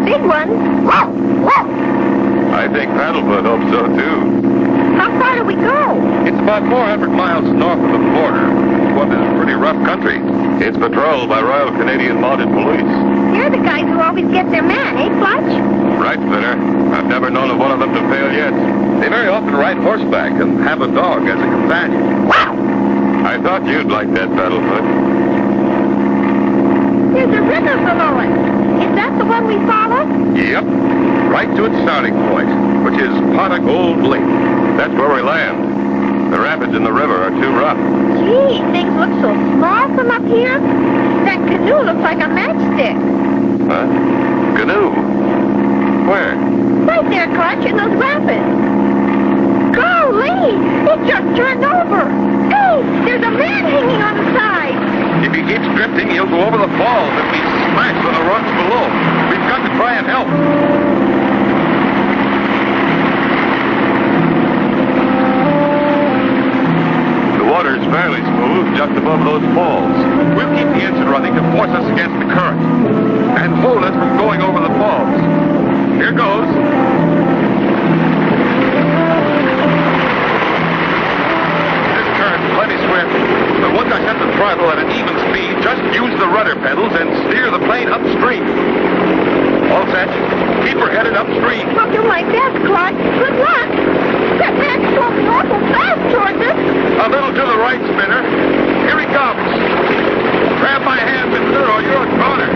big ones. I think Paddlefoot hopes so, too. How far do we go? It's about 400 miles north of the border. What is pretty rough country. It's patrolled by Royal Canadian Mounted Police. They're the guys who always get their man, eh, Clutch? Right, Spinner. I've never known of one of them to fail yet. They very often ride horseback and have a dog as a companion. Wow! I thought you'd like that, Paddlefoot. There's a river below us. Is that the one we follow? Yep. Right to its starting point, which is Pot of Gold Lake. That's where we land. The rapids in the river are too rough. Gee, things look so small from up here. That canoe looks like a matchstick. Huh? Canoe? Where? Right there, Clutch, in those rapids. Golly, it just turned over. Hey, there's a man hanging on the side. If he keeps drifting, he'll go over the falls and be smashed on the rocks below. We've got to try and help. The water's fairly smooth just above those falls. We'll keep the engine running to force us against the current and hold us from going over the falls. Here goes. This current's plenty swift, but once I set the throttle at an even speed, just use the rudder pedals and steer the plane upstream. All set. Keep her headed upstream. I'll do my best, Clutch. Good luck. That man's going awful fast towards us. A little to the right, Spinner. Here he comes. Grab my hand, mister, or you're a goner.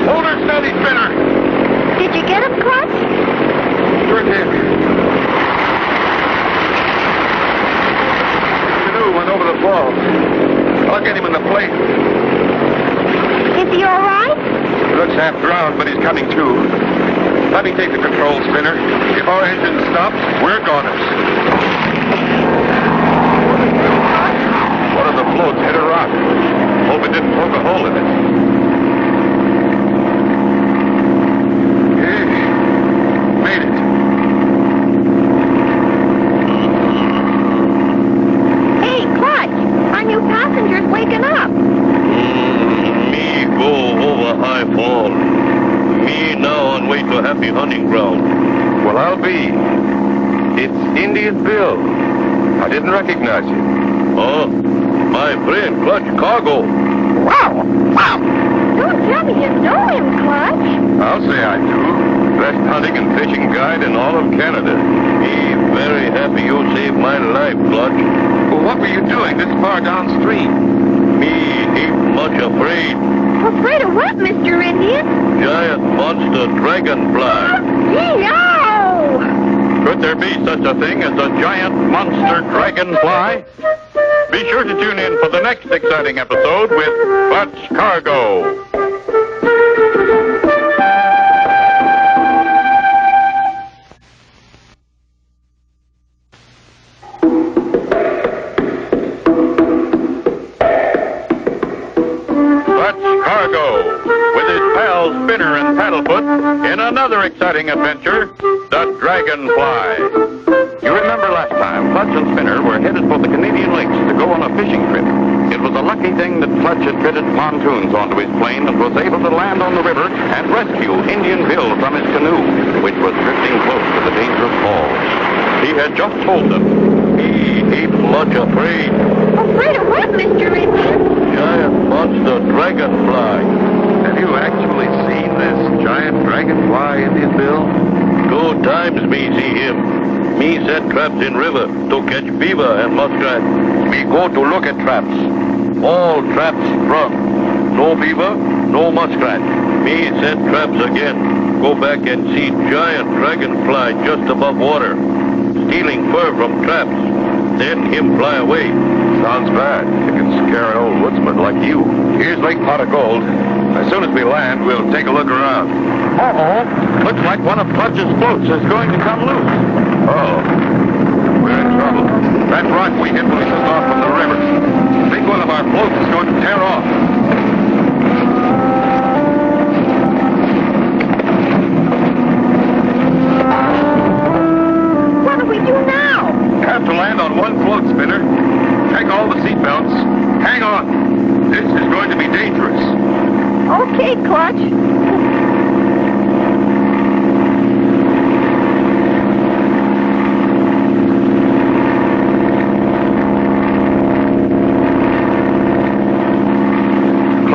Hold her steady, Spinner. Did you get him, Clutch? Sure did. The canoe went over the falls. I'll get him in the plate. Is he all right? Looks half drowned, but he's coming to. Let me take the control, Spinner. If our engine stops, we're goners. One of the floats hit a rock. Hope it didn't poke a hole in it. Made it. Hey, Clutch, our new passenger's waking up. Me go over high fall. Me now on way to happy hunting ground. Well, I'll be. It's Indian Bill. I didn't recognize you. Oh, my friend, Clutch Cargo. Wow! Don't tell me you know him, Clutch. I'll say I do. Best hunting and fishing guide in all of Canada. Me very happy you saved my life, Clutch. Well, what were you doing this far downstream? Me ain't much afraid. Afraid of what, Mr. Indian? Giant monster dragonfly. Yow! Could there be such a thing as a giant monster dragonfly? Be sure to tune in for the next exciting episode with Clutch Cargo. Spinner and Paddlefoot in another exciting adventure, the Dragonfly. You remember last time, Clutch and Spinner were headed for the Canadian Lakes to go on a fishing trip. It was a lucky thing that Clutch had fitted pontoons onto his plane and was able to land on the river and rescue Indian Bill from his canoe, which was drifting close to the dangerous falls. He had just told them, he ain't much afraid. Afraid of what, Mr. Indian? Giant monster dragonfly. Have you actually seen this giant dragonfly, Indian Bill? 2 times me see him. Me set traps in river to catch beaver and muskrat. Me go to look at traps. All traps sprung. No beaver, no muskrat. Me set traps again. Go back and see giant dragonfly just above water, stealing fur from traps. Then him fly away. Sounds bad. It can scare an old woodsman like you. Here's Lake Pot of Gold. As soon as we land, we'll take a look around. Uh-oh. Looks like one of Clutch's floats is going to come loose. Oh, we're in trouble. That rock we hit pushed us off from the river. I think one of our floats is going to tear off. What do we do now? Have to land on one float, Spinner. Take all the seatbelts. Hang on. This is going to be dangerous.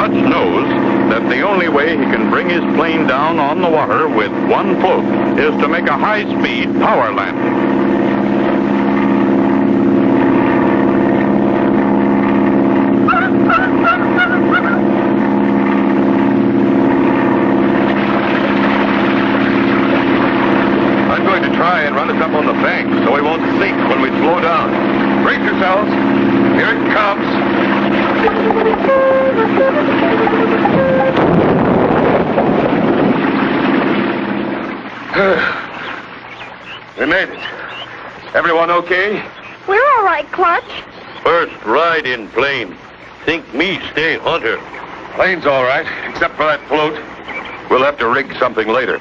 Clutch knows that the only way he can bring his plane down on the water with one float is to make a high-speed power landing. I'm going to try and run us up on the bank so we won't sink when we slow down. Brace yourselves. Here it comes. We made it. Everyone okay? We're all right, Clutch. First ride in plane. Think me stay hunter. Plane's all right, except for that float. We'll have to rig something later.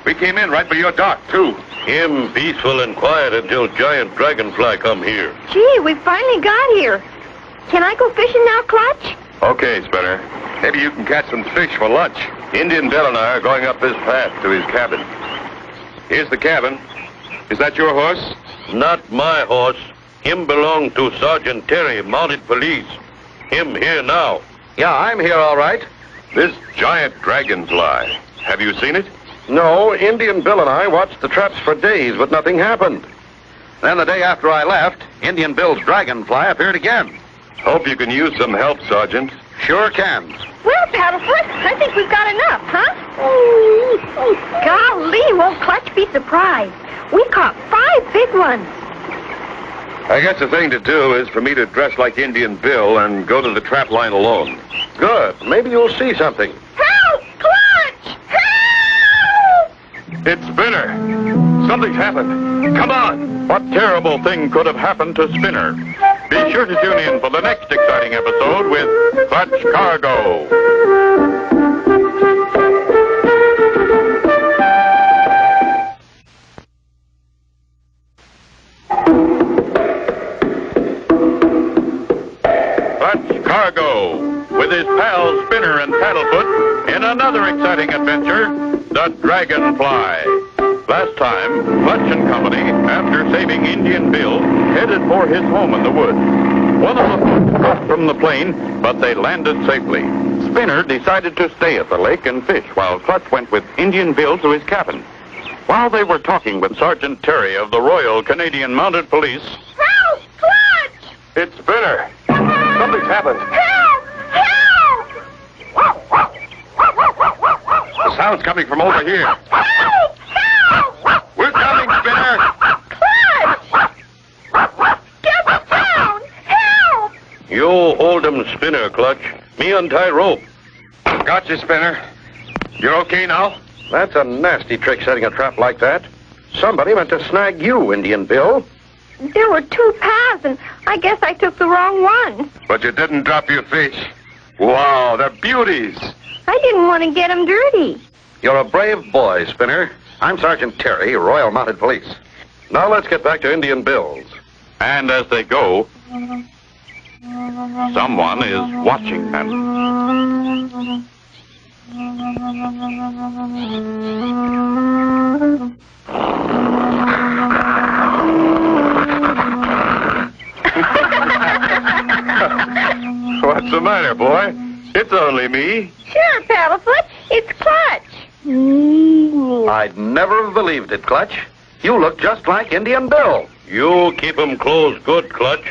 We came in right by your dock, too. Him peaceful and quiet until giant dragonfly come here. Gee, we finally got here. Can I go fishing now, Clutch? Okay, Spinner. Maybe you can catch some fish for lunch. Indian Bill and I are going up this path to his cabin. Here's the cabin. Is that your horse? Not my horse. Him belong to Sergeant Terry, mounted police. Him here now. Yeah, I'm here all right. This giant dragonfly. Have you seen it? No, Indian Bill and I watched the traps for days, but nothing happened. Then the day after I left, Indian Bill's dragonfly appeared again. Hope you can use some help, Sergeant. Sure can. Well, Paddlefoot, I think we've got enough, huh? Golly, won't Clutch be surprised? We caught 5 big ones. I guess the thing to do is for me to dress like Indian Bill and go to the trap line alone. Good. Maybe you'll see something. Help! Clutch! Help! It's Spinner. Something's happened. Come on. What terrible thing could have happened to Spinner? Be sure to tune in for the next exciting episode with Clutch Cargo. Clutch Cargo, with his pals Spinner and Paddlefoot in another exciting adventure, the Dragonfly. Last time, Clutch and company, after saving Indian Bill, headed for his home in the woods. One of the folks dropped from the plane, but they landed safely. Spinner decided to stay at the lake and fish, while Clutch went with Indian Bill to his cabin. While they were talking with Sergeant Terry of the Royal Canadian Mounted Police... Help! Clutch! It's Spinner. Something's happened. Help! Help! The sound's coming from over here. Help! Help! We're coming, Spinner. Clutch! Get down! Help! You hold 'em, Spinner, Clutch. Me untie rope. Gotcha, Spinner. You're okay now? That's a nasty trick, setting a trap like that. Somebody meant to snag you, Indian Bill. There were 2 paths, and I guess I took the wrong one. But you didn't drop your fish. Wow, they're beauties. I didn't want to get them dirty. You're a brave boy, Spinner. I'm Sergeant Terry, Royal Mounted Police. Now let's get back to Indian Bill's. And as they go, someone is watching them. What's the matter, boy? It's only me. Sure, Paddlefoot. It's Clutch. I'd never have believed it, Clutch. You look just like Indian Bill. You keep 'em closed good, Clutch.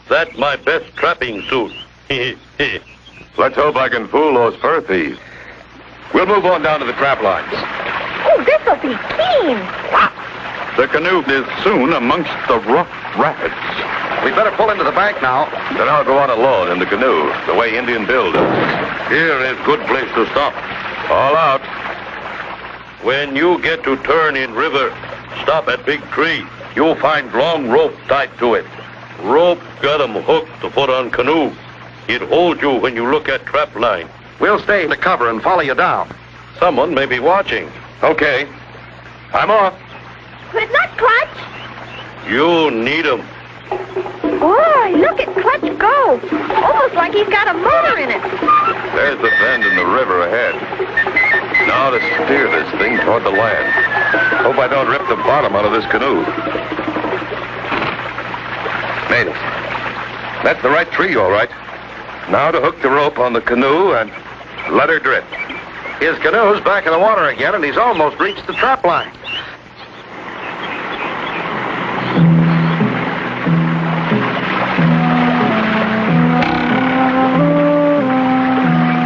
That's my best trapping suit. Let's hope I can fool those fur thieves. We'll move on down to the trap lines. Oh, this'll be keen. The canoe is soon amongst the rough rapids. We'd better pull into the bank now. Then I'll go on alone in the canoe, the way Indian Bill does. Here is good place to stop. All out. When you get to turn in river, stop at big tree. You'll find long rope tied to it. Rope got 'em hooked to put on canoe. It holds you when you look at trap line. We'll stay in the cover and follow you down. Someone may be watching. Okay. I'm off. Good luck, Clutch. You need 'em. Boy, look at Clutch go. Almost like he's got a motor in it. There's the bend in the river ahead. Now to steer this thing toward the land. Hope I don't rip the bottom out of this canoe. Made it. That's the right tree, all right. Now to hook the rope on the canoe and Let her drift. His canoe's back in the water again, and he's almost reached the trap line.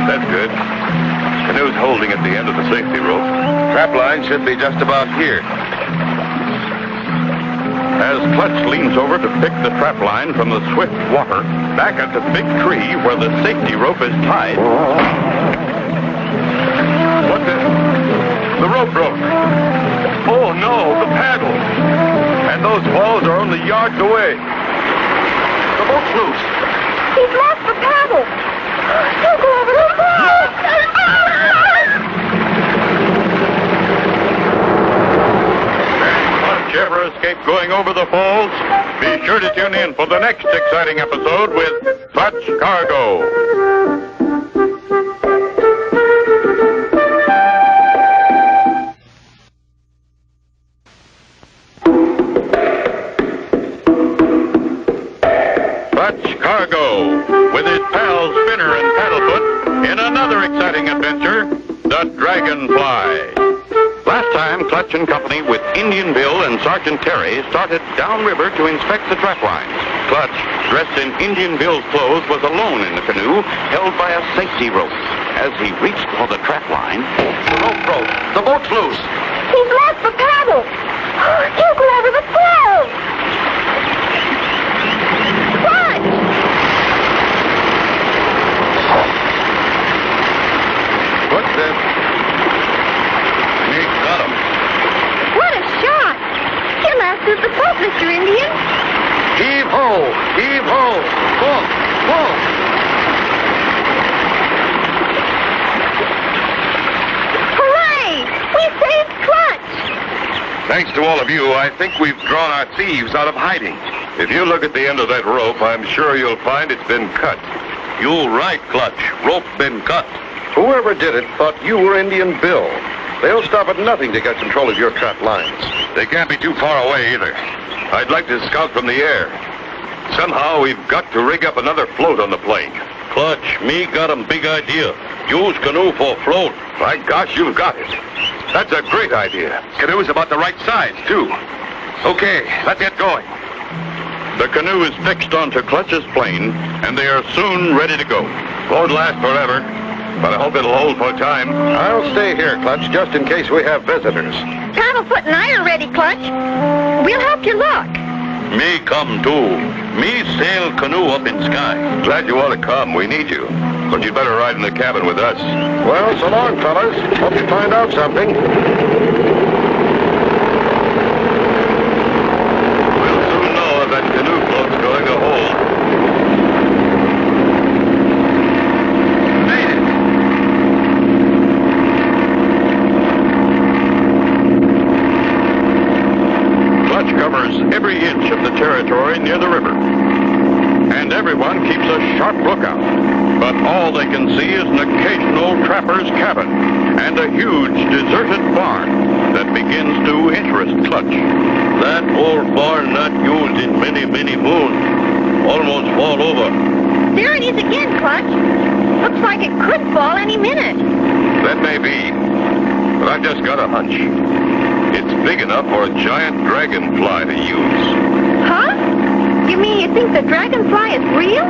That's good. Canoe's holding at the end of the safety rope. Trap line should be just about here. As Clutch leans over to pick the trap line from the swift water, back at the big tree where the safety rope is tied. What's this? The rope broke. Oh no, the paddle. And those falls are only yards away. The boat's loose. He's lost the paddle. He'll go over the falls. Clutch ever escape going over the falls? Be sure to tune in for the next exciting episode with Clutch Cargo. Clutch Cargo, with his pals Spinner and Paddlefoot, in another exciting adventure, the Dragonfly. Last time, Clutch and company with Indian Bill and Sergeant Terry started downriver to inspect the trap lines. Clutch, dressed in Indian Bill's clothes, was alone in the canoe, held by a safety rope. As he reached for the trap line, the rope broke. The boat's loose. He's lost the paddle. He'll go over the falls. What? What's this? He got him. What a shot! He'll outshoot the boat, Mr. Indian. Heave ho! Heave ho! Pull! Pull! Hooray! We saved Clutch! Thanks to all of you, I think we've drawn our thieves out of hiding. If you look at the end of that rope, I'm sure you'll find it's been cut. You're right, Clutch. Rope been cut. Whoever did it thought you were Indian Bill. They'll stop at nothing to get control of your trap lines. They can't be too far away either. I'd like to scout from the air. Somehow we've got to rig up another float on the plane. Clutch, me got a big idea. Use canoe for float. My gosh, you've got it. That's a great idea. Canoe's about the right size, too. Okay, let's get going. The canoe is fixed onto Clutch's plane, and they are soon ready to go. Won't last forever, but I hope it'll hold for time. I'll stay here, Clutch, just in case we have visitors. Paddlefoot and I are ready, Clutch. We'll help you look. Me come too. Me sail canoe up in sky. Glad you want to come. We need you. But you'd better ride in the cabin with us. Well, so long, fellas. Hope you find out something. We'll soon know if that canoe float's going to hold. Made it. Clutch covers every inch of the territory near the river. And everyone keeps a sharp lookout. But all they can see is an occasional trapper's cabin and a huge deserted barn that begins to interest Clutch. That old barn not used in many, many moons. Almost fall over. There it is again, Clutch. Looks like it could fall any minute. That may be, but I've just got a hunch. It's big enough for a giant dragonfly to use. Huh? You mean you think the dragonfly is real?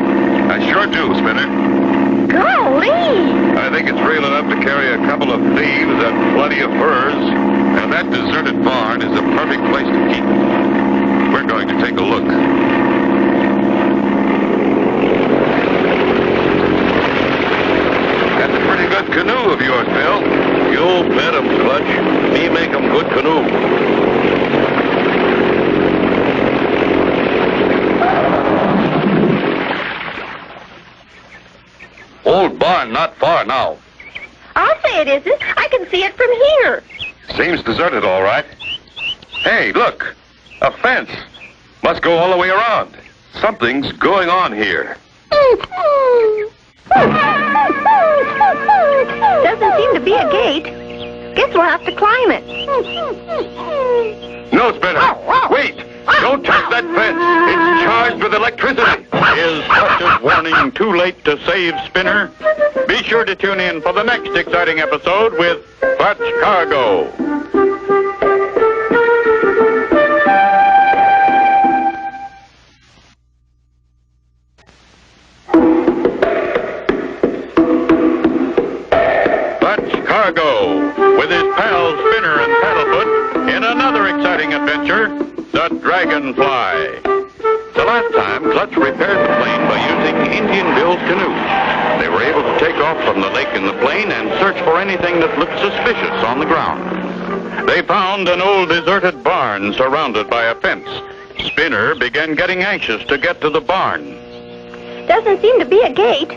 I sure do, Spinner. Golly! I think it's real enough to carry a couple of thieves and plenty of furs, and that deserted barn is a perfect place to keep it. We're going to take a look. That's a pretty good canoe of yours, Bill. You bet 'em, Clutch. Me make 'em good canoe. Old barn not far now. I'll say it isn't. I can see it from here. Seems deserted, all right. Hey, look. A fence. Must go all the way around. Something's going on here. Doesn't seem to be a gate. Guess we'll have to climb it. No, Spinner. Wait. Don't touch that fence. It's charged with electricity. Is Clutch's warning too late to save Spinner? Be sure to tune in for the next exciting episode with Clutch Cargo. Clutch Cargo, with his pals Spinner and Paddlefoot, in another exciting adventure, the Dragonfly. The last time, Clutch repaired the plane by using Indian Bill's canoe. They were able to take off from the lake in the plane and search for anything that looked suspicious on the ground. They found an old deserted barn surrounded by a fence. Spinner began getting anxious to get to the barn. Doesn't seem to be a gate.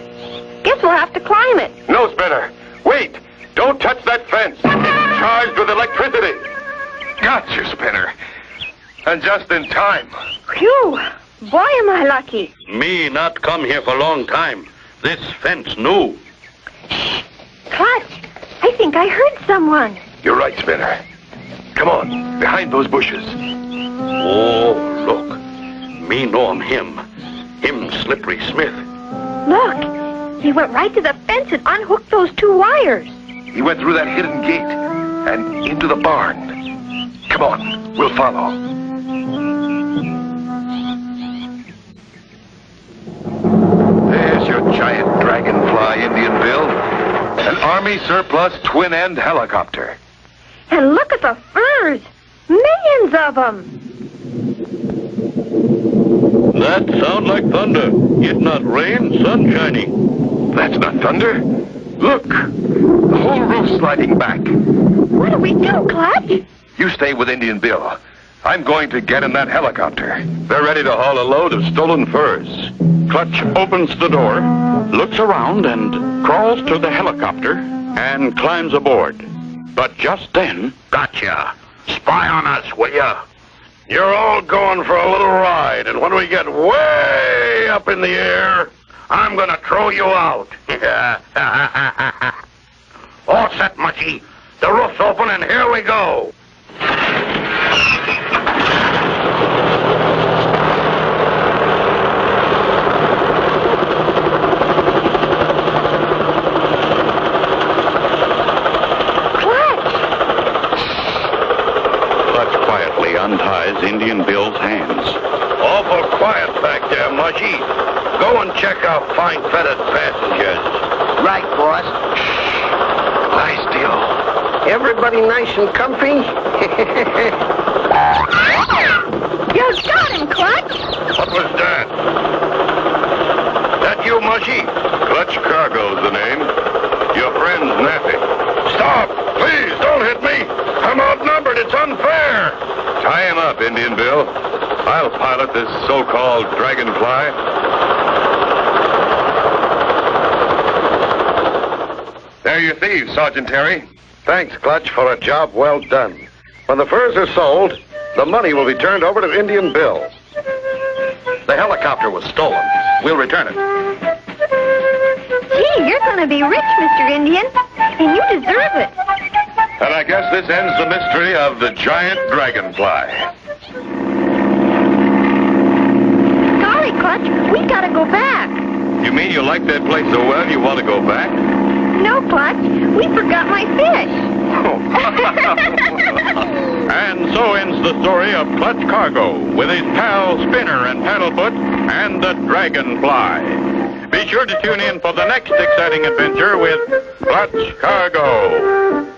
Guess we'll have to climb it. No, Spinner. Wait. Don't touch that fence. It's charged with electricity. Got you, Spinner. And just in time. Phew! Boy, am I lucky. Me not come here for a long time. This fence new. Clutch, I think I heard someone. You're right, Spinner. Come on, behind those bushes. Oh, look. Me know him. Him Slippery Smith. Look, he went right to the fence and unhooked those two wires. He went through that hidden gate and into the barn. Come on, we'll follow. There's your giant dragonfly, Indian Bill. An Army surplus twin-end helicopter. And look at the furs. Millions of them. That sound like thunder. It not rain, sun shining. That's not thunder. Look, the whole roof's sliding back. What do we do, Clutch? You stay with Indian Bill. I'm going to get in that helicopter. They're ready to haul a load of stolen furs. Clutch opens the door, looks around, and crawls to the helicopter and climbs aboard. But just then... Gotcha. Spy on us, will ya? You're all going for a little ride, and when we get way up in the air, I'm gonna throw you out. All set, Mushy. The roof's open, and here we go. Unties Indian Bill's hands. Awful quiet back there, Mushy. Go and check our fine-feathered passengers. Right, boss. Lie still. Everybody nice and comfy? You got him, Clutch. What was that? That you, Mushy? Clutch Cargo's the name. Your friend's napping. Stop! Please, don't hit me! I'm outnumbered. It's unfair. Tie him up, Indian Bill. I'll pilot this so-called dragonfly. There you thieves, Sergeant Terry. Thanks, Clutch, for a job well done. When the furs are sold, the money will be turned over to Indian Bill. The helicopter was stolen. We'll return it. Gee, you're going to be rich, Mr. Indian. And you deserve it. And I guess this ends the mystery of the giant dragonfly. Sorry, Clutch. We got to go back. You mean you like that place so well you want to go back? No, Clutch. We forgot my fish. And so ends the story of Clutch Cargo with his pals Spinner and Paddlefoot and the Dragonfly. Be sure to tune in for the next exciting adventure with Clutch Cargo.